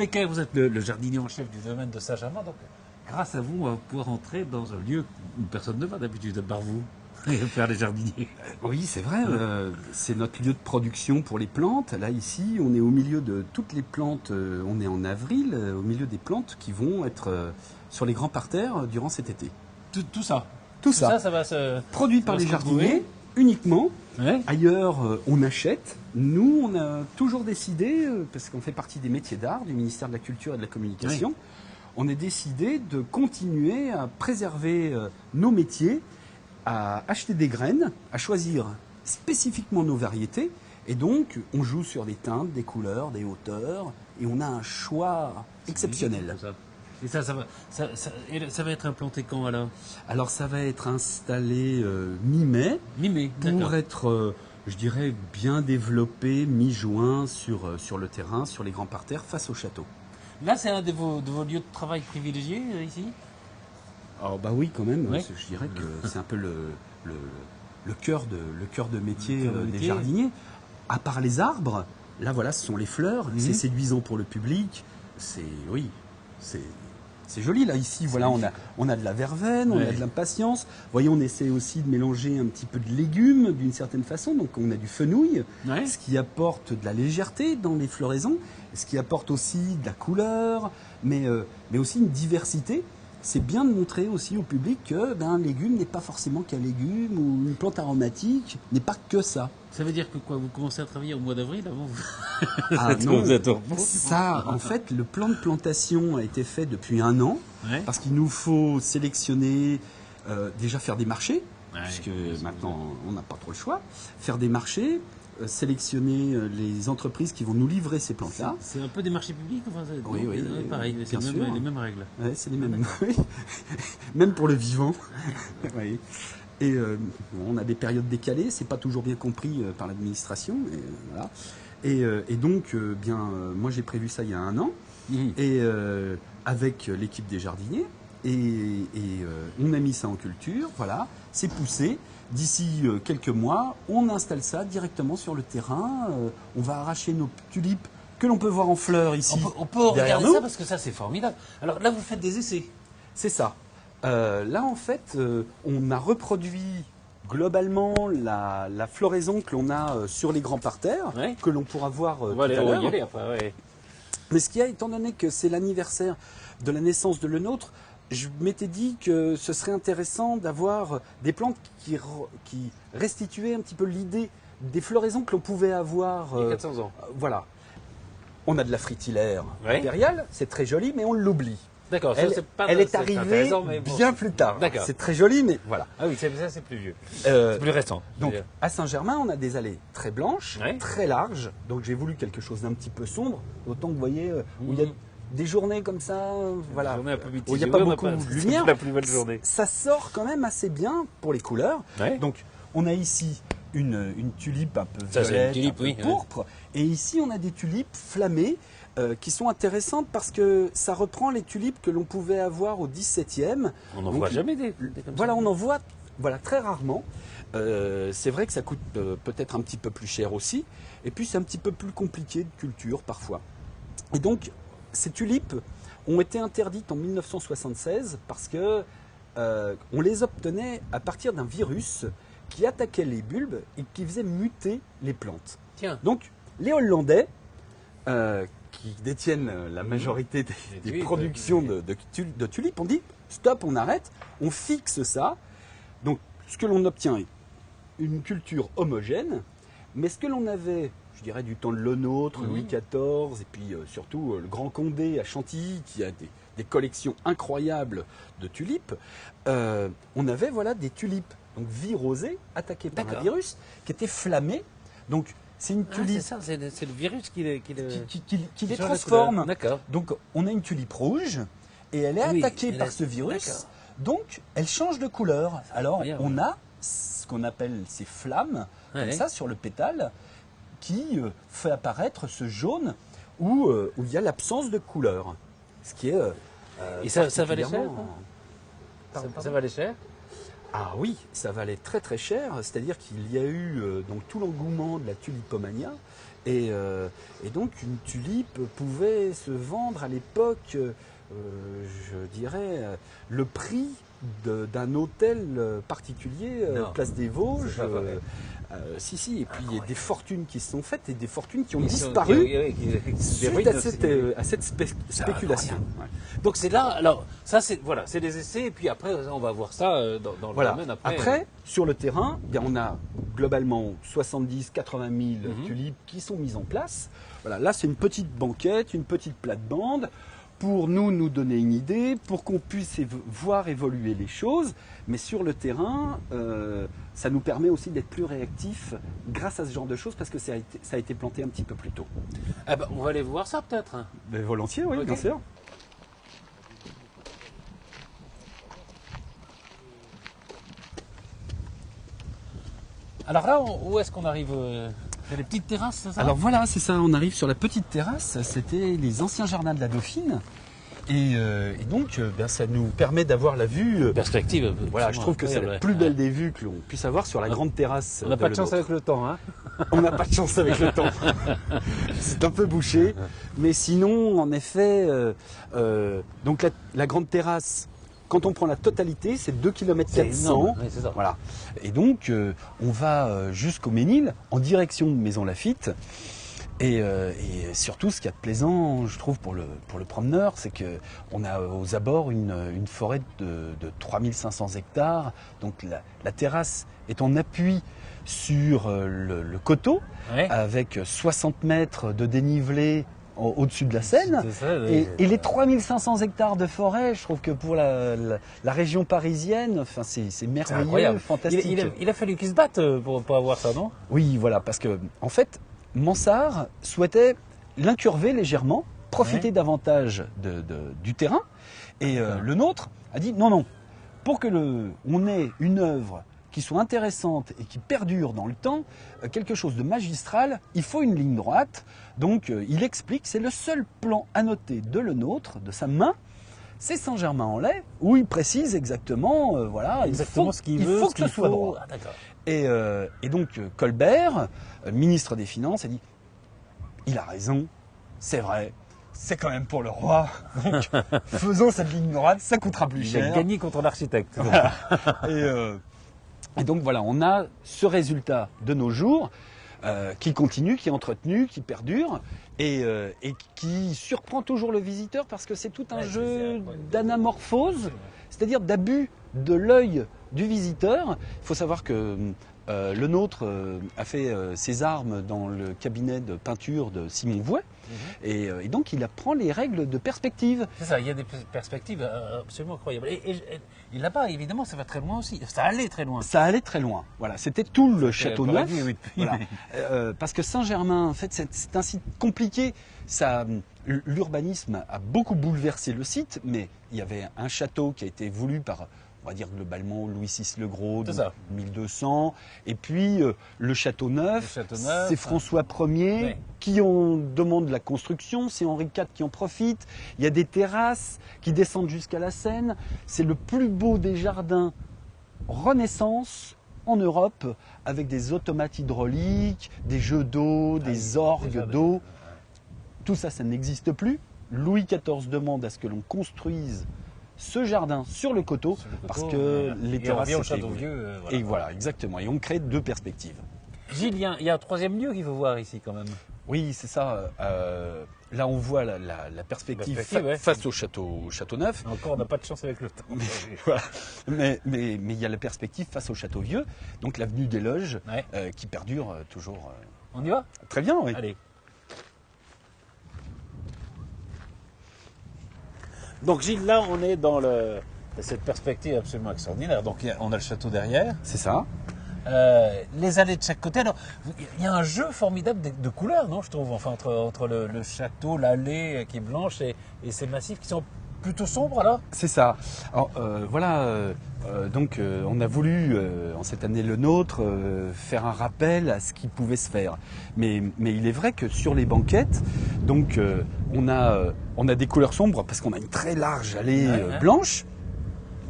Becker, vous êtes le jardinier en chef du domaine de Saint-Germain, donc grâce à vous, on va pouvoir entrer dans un lieu où personne ne va d'habitude, à part vous, et faire les jardiniers. Oui, c'est vrai, c'est notre lieu de production pour les plantes. Là, ici, on est au milieu de toutes les plantes, on est en avril, au milieu des plantes qui vont être sur les grands parterres durant cet été. Tout ça. Tout ça, ça va se... produit par va les se jardiniers retrouver. uniquement. Ouais. Ailleurs, on achète. Nous, on a toujours décidé, parce qu'on fait partie des métiers d'art, du ministère de la Culture et de la Communication, on a décidé de continuer à préserver nos métiers, à acheter des graines, à choisir spécifiquement nos variétés. Et donc, on joue sur des teintes, des couleurs, des hauteurs, et on a un choix exceptionnel. Ça. Et ça va être implanté quand alors? Alors, ça va être installé mi-mai, Mi-mai, pour d'accord. être, je dirais, bien développé mi-juin sur le terrain, sur les grands parterres, face au château. Là, c'est un de vos lieux de travail privilégiés, ici? Alors, bah oui, quand même, Ouais. je dirais que c'est un peu le cœur de métier Le cœur de des métier. jardiniers. À part les arbres, là, voilà, ce sont les fleurs, c'est séduisant pour le public, c'est joli là, ici, voilà, on a de la verveine, on a Ouais. de l'impatience. Vous voyez, on essaie aussi de mélanger un petit peu de légumes d'une certaine façon, donc on a du fenouil, Ouais. ce qui apporte de la légèreté dans les floraisons, ce qui apporte aussi de la couleur, mais aussi une diversité. C'est bien de montrer aussi au public que un légume n'est pas forcément qu'un légume, ou une plante aromatique n'est pas que ça. Ça veut dire que quoi? Vous commencez à travailler au mois d'avril avant Ah non, vous êtes au repos. ça, en fait, le plan de plantation a été fait depuis 1 an, Ouais. parce qu'il nous faut sélectionner, déjà faire des marchés, Ouais, puisque oui, maintenant on n'a pas trop le choix, faire des marchés, sélectionner les entreprises qui vont nous livrer ces plantes-là. C'est un peu des marchés publics, enfin, Oui, oui, ouais, pareil, c'est bien sûr. les mêmes règles. Ouais, c'est les mêmes. Oui. Même pour le vivant. Oui. Et bon, on a des périodes décalées, c'est pas toujours bien compris par l'administration. Voilà. Et donc, moi j'ai prévu ça il y a 1 an, et avec l'équipe des jardiniers, et on a mis ça en culture, voilà, c'est poussé. D'ici quelques mois, on installe ça directement sur le terrain. On va arracher nos tulipes que l'on peut voir en fleurs ici. On peut derrière regarder nous. ça parce que ça c'est formidable. Alors là vous faites des essais. C'est ça. Là, en fait, on a reproduit globalement la floraison que l'on a sur les grands parterres, Ouais. que l'on pourra voir On tout va à aller l'heure. y aller après, ouais. Mais ce qu'il y a, étant donné que c'est l'anniversaire de la naissance de le nôtre, je m'étais dit que ce serait intéressant d'avoir des plantes qui restituaient un petit peu l'idée des floraisons que l'on pouvait avoir. Il y a 400 ans. Voilà. On a de la fritillaire Ouais. impériale, c'est très joli, mais on l'oublie. D'accord, ça Elle, c'est pas elle est c'est arrivée intéressant, mais bon. bien plus tard. D'accord. C'est très joli, mais voilà. Ah oui, ça c'est plus vieux. Euh, C'est plus récent. je veux Donc, dire. à Saint-Germain, on a des allées très blanches, Ouais. très larges. Donc, j'ai voulu quelque chose d'un petit peu sombre. Autant que vous voyez, où il y a des journées comme ça, voilà, Journée un peu où il n'y a mitigée. pas Ouais, on a beaucoup de c'est lumière. la plus belle journée. Ça sort quand même assez bien pour les couleurs. Ouais. Donc, on a ici une tulipe un peu Ça, c'est une violette, tulipe, un peu oui, pourpre. Et ici, on a des tulipes flammées qui sont intéressantes parce que ça reprend les tulipes que l'on pouvait avoir au XVIIe. On n'en Donc, voit jamais des comme Voilà, ça. on en voit très rarement. C'est vrai que ça coûte peut-être un petit peu plus cher aussi. Et puis, c'est un petit peu plus compliqué de culture parfois. Et donc, ces tulipes ont été interdites en 1976 parce que on les obtenait à partir d'un virus qui attaquait les bulbes et qui faisait muter les plantes. Tiens. Donc, les Hollandais, qui détiennent la majorité des tulipes, productions de tulipes, ont dit stop, on arrête, on fixe ça. Donc, ce que l'on obtient est une culture homogène, mais ce que l'on avait, je dirais, du temps de Le Nôtre, Louis XIV, et puis surtout le Grand Condé à Chantilly, qui a des collections incroyables de tulipes, on avait des tulipes donc virosées, attaquées par un D'accord. virus, qui étaient flammées. Donc, c'est une Ah, tulipe c'est ça, c'est le virus qui les qui les change la transforme. couleur. D'accord. Donc, on a une tulipe rouge et elle est Oui, attaquée elle par a- ce virus. d'accord. Donc, elle change de couleur. Alors, incroyable. on a ce qu'on appelle ces flammes, comme Ouais. ça, sur le pétale, qui fait apparaître ce jaune où il y a l'absence de couleur. Ce qui est. Et ça valait cher, particulièrement- ça, Pardon, ça valait cher. Ah oui, ça valait très très cher, c'est-à-dire qu'il y a eu donc tout l'engouement de la tulipomania Et donc une tulipe pouvait se vendre à l'époque, je dirais, le prix d'un hôtel particulier, Non. Place des Vosges. C'est pas vrai. Si, et puis il y a des fortunes qui se sont faites et des fortunes qui ont Ils sont- disparu qui- suite ruines à cette spéculation. Ouais. Donc c'est là, alors ça c'est voilà, c'est des essais et puis après on va voir ça dans le Voilà. domaine après. Après, sur le terrain, bien, on a globalement 70-80 000 tulipes qui sont mises en place. Voilà, là, c'est une petite banquette, une petite plate-bande pour nous donner une idée, pour qu'on puisse voir évoluer les choses. Mais sur le terrain, ça nous permet aussi d'être plus réactifs grâce à ce genre de choses parce que ça a été planté un petit peu plus tôt. Ah bah, on va aller voir ça peut-être. Hein. Mais volontiers, oui, Ok. bien sûr. Alors là, où est-ce qu'on arrive Il y a des petites terrasses, c'est ça? Alors voilà, c'est ça, on arrive sur la petite terrasse, c'était les anciens jardins de la Dauphine. Et donc, ben, ça nous permet d'avoir la vue. Perspective. Voilà, je trouve que c'est la plus belle des vues que l'on puisse avoir sur la grande terrasse. On n'a pas de Le chance Nôtre. avec le temps, hein. On n'a pas de chance avec le temps. C'est un peu bouché. Mais sinon, en effet, donc la grande terrasse, quand on prend la totalité, c'est 2 km C'est 400. énorme, oui, c'est ça. Voilà. Et donc, on va jusqu'au Ménil, en direction de Maison Lafitte. Et surtout, ce qu'il y a de plaisant, je trouve, pour le promeneur, c'est qu'on a aux abords une forêt de 3500 hectares. Donc la terrasse est en appui sur le coteau, Ouais. avec 60 mètres de dénivelé au-dessus de la Seine. C'est ça, Et les 3500 hectares de forêt, je trouve que pour la région parisienne, enfin, c'est merveilleux, incroyable. fantastique. Il a fallu qu'ils se battent pour avoir ça, non? Oui, voilà, parce que en fait, Mansart souhaitait l'incurver légèrement, profiter Ouais. davantage du terrain, et le nôtre a dit non, pour que on ait une œuvre qui soit intéressante et qui perdure dans le temps, quelque chose de magistral, il faut une ligne droite. Donc il explique, c'est le seul plan annoté de le nôtre, de sa main, c'est Saint-Germain-en-Laye, où il précise exactement, voilà, Exactement ce qu'il il veut, faut ce que ce qu'il soit faut. droit. Ah, d'accord. Et donc Colbert, ministre des Finances, a dit il a raison, c'est vrai, c'est quand même pour le roi. Donc faisons cette ligne droite, ça coûtera plus Il a cher. gagné contre l'architecte. Et donc voilà, on a ce résultat de nos jours qui continue, qui est entretenu, qui perdure et qui surprend toujours le visiteur parce que c'est tout un Ouais, c'est jeu incroyable. d'anamorphose, c'est-à-dire d'abus de l'œil du visiteur. Il faut savoir que le nôtre a fait ses armes dans le cabinet de peinture de Simon Vouet et donc il apprend les règles de perspective. C'est ça, il y a des perspectives absolument incroyables. Et là-bas, évidemment, ça va très loin aussi. Ça allait très loin. Ça allait très loin. Voilà, c'était tout le château pas neuf. réduit, oui, depuis, Voilà. mais- Parce que Saint-Germain, en fait, c'est un site compliqué. L'urbanisme a beaucoup bouleversé le site, mais il y avait un château qui a été voulu par, on va dire globalement, Louis VI le Gros, C'est de ça. 1200. Et puis le château neuf, Le château neuf, c'est François Ier ouais. qui en demande la construction, c'est Henri IV qui en profite. Il y a des terrasses qui descendent jusqu'à la Seine. C'est le plus beau des jardins Renaissance en Europe, avec des automates hydrauliques, des jeux d'eau, des orgues déjà, d'eau. Tout ça, ça n'existe plus. Louis XIV demande à ce que l'on construise ce jardin sur le coteau, Sur le coteau, parce que les et on terrasses revient au étaient château évoluées. vieux. Voilà. Et voilà, exactement. Et on crée deux perspectives. Gilles, il y a un troisième lieu qu'il faut voir ici quand même. Oui, c'est ça. Là, on voit la perspective, Perspective, ouais. face au château neuf. Encore, on n'a pas de chance avec le temps. Voilà. Mais il y a la perspective face au château vieux, donc l'avenue des Loges, Ouais. qui perdure toujours. On y va? Très bien, oui. Allez. Donc Gilles, là, on est dans cette perspective absolument extraordinaire. Donc on a le château derrière, C'est ça. les allées de chaque côté. Alors, il y a un jeu formidable de couleurs, non, je trouve, enfin, entre le château, l'allée qui est blanche et ces massifs qui sont plutôt sombres, alors. C'est ça. Alors, voilà, donc on a voulu, en cette année le nôtre, faire un rappel à ce qui pouvait se faire. Mais il est vrai que sur les banquettes, donc on a des couleurs sombres parce qu'on a une très large allée Ouais. blanche.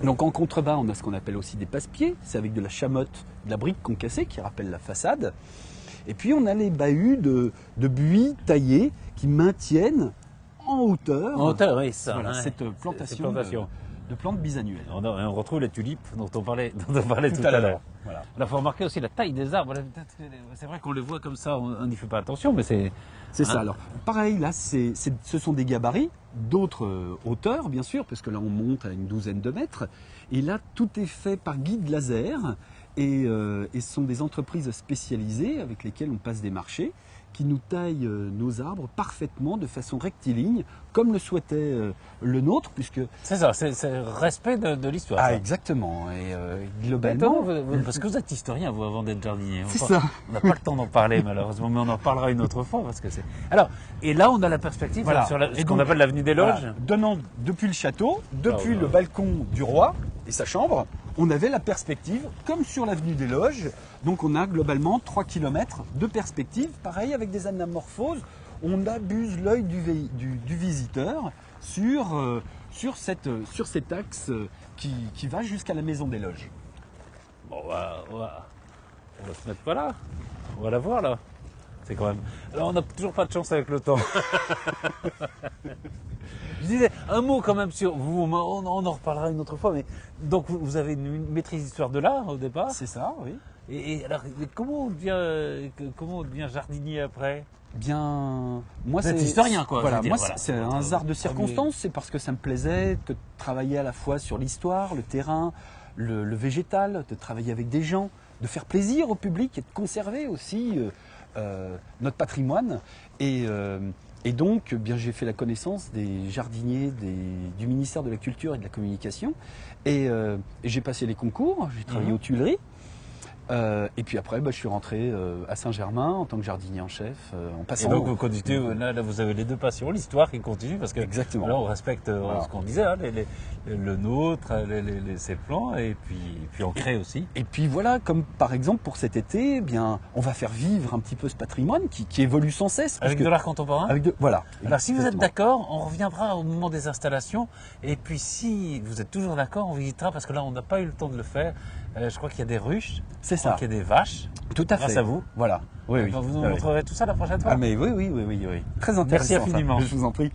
Donc en contrebas, on a ce qu'on appelle aussi des passe-pieds. C'est avec de la chamotte, de la brique concassée qui rappelle la façade. Et puis on a les bahuts de buis taillés qui maintiennent en hauteur, Oui, ça. voilà, hein, cette ces plantation de plantes bisannuelles. On retrouve les tulipes dont on parlait tout à l'heure. Voilà. Il faut remarquer aussi la taille des arbres. C'est vrai qu'on les voit comme ça, on n'y fait pas attention, mais c'est... C'est ça. Alors, pareil, là, ce sont des gabarits, d'autres hauteurs, bien sûr, parce que là, on monte à une douzaine de mètres. Et là, tout est fait par guide laser. Et ce sont des entreprises spécialisées avec lesquelles on passe des marchés qui nous taillent nos arbres parfaitement, de façon rectiligne, comme le souhaitait le nôtre, puisque... C'est ça, c'est le respect de l'histoire. Ah, ça. exactement. Et globalement... Parce que vous êtes historien, vous, avant d'être jardinier. C'est ça. On n'a pas le temps d'en parler, malheureusement, mais on en parlera une autre fois, parce que c'est... Alors, et là, on a la perspective Voilà. sur ce Et qu'on donc, appelle l'avenue des Loges. Voilà. Donnant depuis le château, depuis Ah, le balcon du roi et sa chambre, on avait la perspective, comme sur l'avenue des Loges. Donc on a globalement 3 km de perspective, pareil avec des anamorphoses. On abuse l'œil du visiteur sur cet axe qui va jusqu'à la maison des Loges. Bon, on va se mettre pas là. On va la voir, là. C'est quand même... Alors, on n'a toujours pas de chance avec le temps. Je disais un mot quand même sur vous, on en reparlera une autre fois, mais donc vous avez une maîtrise d'histoire de l'art au départ. C'est ça, oui. Et alors, comment on devient jardinier après? Bien, moi Vous êtes historien, quoi. Voilà, je veux dire, moi voilà. c'est un hasard de circonstance. C'est parce que ça me plaisait de travailler à la fois sur l'histoire, le terrain, le végétal, de travailler avec des gens, de faire plaisir au public et de conserver aussi notre patrimoine. Et donc, bien, j'ai fait la connaissance des jardiniers du ministère de la Culture et de la Communication. Et j'ai passé les concours, j'ai travaillé aux Tuileries. Et puis après, je suis rentré à Saint-Germain en tant que jardinier en chef, en passant. Et donc vous continuez, là vous avez les deux passions, l'histoire qui continue, parce que Exactement. là on respecte Voilà. ce qu'on disait, hein, le nôtre, ses plans, et puis on crée aussi. Et puis voilà, comme par exemple pour cet été, eh bien, on va faire vivre un petit peu ce patrimoine qui évolue sans cesse. Avec de l'art contemporain. Voilà. Alors si vous êtes Exactement. d'accord, on reviendra au moment des installations, et puis si vous êtes toujours d'accord, on visitera, parce que là on n'a pas eu le temps de le faire. Je crois qu'il y a des ruches, C'est je crois ça. qu'il y a des vaches. Tout à fait. Grâce à vous. Voilà. Oui, oui. Enfin, vous nous Ah oui. montrerez tout ça la prochaine fois. Ah mais oui. Très intéressant. Merci infiniment. Ça. Je vous en prie.